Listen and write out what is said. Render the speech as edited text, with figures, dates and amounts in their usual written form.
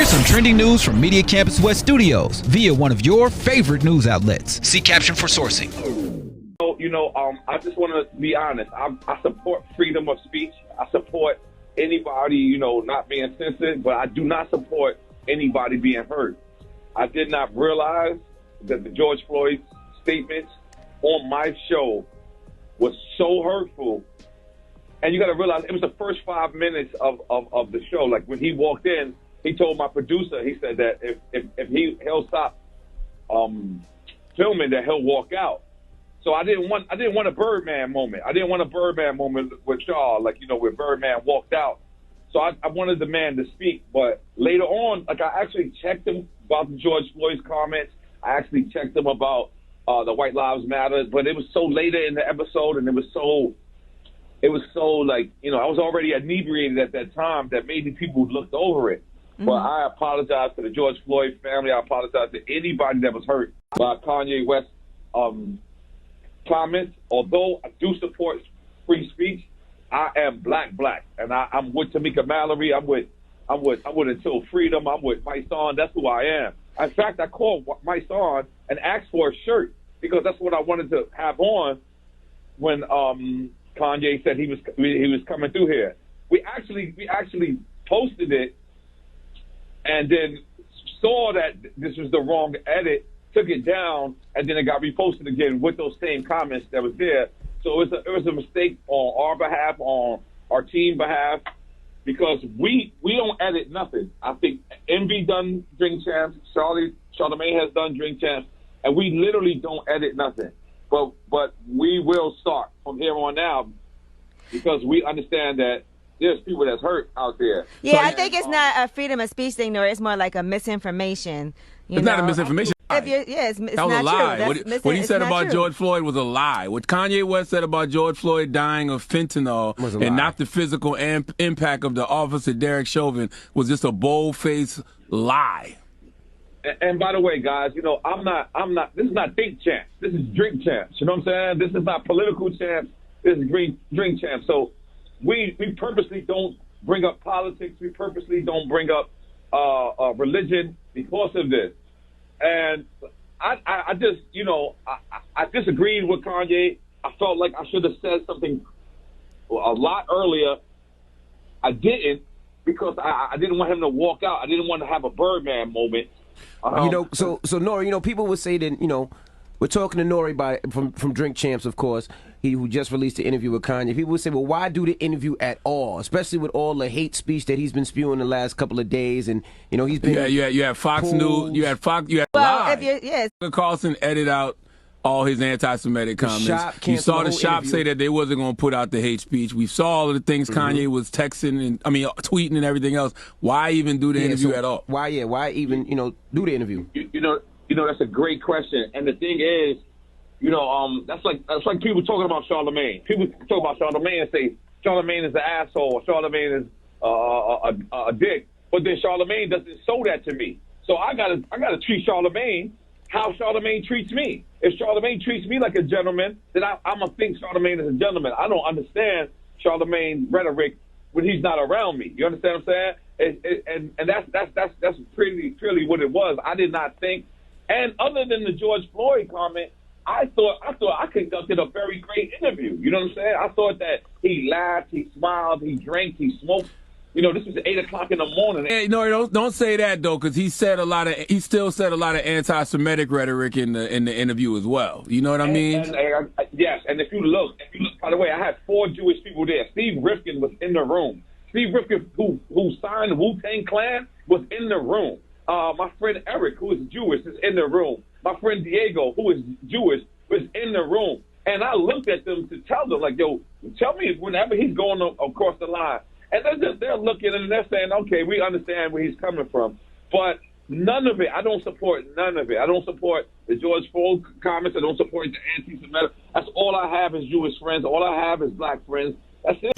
Here's some trending news from Media Campus West Studios via one of your favorite news outlets. See caption for sourcing. I just want to be honest. I support freedom of speech. I support anybody, not being censored, but I do not support anybody being hurt. I did not realize that the George Floyd statements on my show was so hurtful. And you got to realize it was the first 5 minutes of the show. Like when he walked in, he told my producer, he said that if he'll stop filming, that he'll walk out. So I didn't want a Birdman moment. I didn't want a Birdman moment with Shaw, where Birdman walked out. So I wanted the man to speak. But later on, I actually checked him about the George Floyd's comments. I actually checked him about the White Lives Matter. But it was so later in the episode, and I was already inebriated at that time that maybe people looked over it. Mm-hmm. But I apologize to the George Floyd family. I apologize to anybody that was hurt by Kanye West's comments. Although I do support free speech, I am black, and I'm with Tamika Mallory. I'm with Until Freedom. I'm with my son. That's who I am. In fact, I called my son and asked for a shirt because that's what I wanted to have on when Kanye said he was coming through here. We actually posted it and then saw that this was the wrong edit, took it down, and then it got reposted again with those same comments that was there. So it was a mistake on our behalf, on our team behalf, because we don't edit nothing. I think Envy done Drink Champs, Charlamagne has done Drink Champs, and we literally don't edit nothing. But we will start from here on out because we understand that there's people that's hurt out there. Yeah, so, I think it's not a freedom of speech thing, nor it's more like a misinformation. It's not a misinformation. That was a lie. What he said about George Floyd was a lie. What Kanye West said about George Floyd dying of fentanyl and not the physical impact of the officer Derek Chauvin was just a bold-faced lie. And by the way, guys, I'm not. This is not Think Champs. This is Drink Champs. You know what I'm saying? This is not political champs. This is Drink Champs. So we purposely don't bring up politics. We purposely don't bring up religion because of this. And I just, I disagreed with Kanye. I felt like I should have said something a lot earlier. I didn't because I didn't want him to walk out. I didn't want to have a Birdman moment. So N.O.R.E, people would say that, we're talking to N.O.R.E from Drink Champs, of course, who just released the interview with Kanye. People would say, well, why do the interview at all, especially with all the hate speech that he's been spewing the last couple of days, and he's been. You had Fox News, you had Live. Carlson edit out all his anti-Semitic comments. You saw the shop say that they wasn't going to put out the hate speech. We saw all of the things Kanye was texting and tweeting and everything else. Why even do the interview at all? Why even do the interview? That's a great question. And the thing is, that's like people talking about Charlamagne. People talk about Charlamagne and say Charlamagne is an asshole or Charlamagne is a dick. But then Charlamagne doesn't show that to me. So I gotta treat Charlamagne how Charlamagne treats me. If Charlamagne treats me like a gentleman, then I'm gonna think Charlamagne is a gentleman. I don't understand Charlamagne's rhetoric when he's not around me. You understand what I'm saying? And that's pretty what it was. I did not think. And other than the George Floyd comment, I thought I conducted a very great interview. You know what I'm saying? I thought that he laughed, he smiled, he drank, he smoked. This was 8 o'clock in the morning. Hey, no, don't say that though, because he still said a lot of anti-Semitic rhetoric in the interview as well. You know what I mean? Yes, and if you look, by the way, I had 4 Jewish people there. Steve Rifkin was in the room. Steve Rifkin, who signed the Wu-Tang Clan, was in the room. My friend Eric, who is Jewish, is in the room. My friend Diego, who is Jewish, was in the room. And I looked at them to tell them, like, yo, tell me whenever he's going across the line. And they're looking and they're saying, okay, we understand where he's coming from. But none of it, I don't support none of it. I don't support the George Floyd comments. I don't support the anti-Semitic. That's all I have is Jewish friends. All I have is black friends. That's it.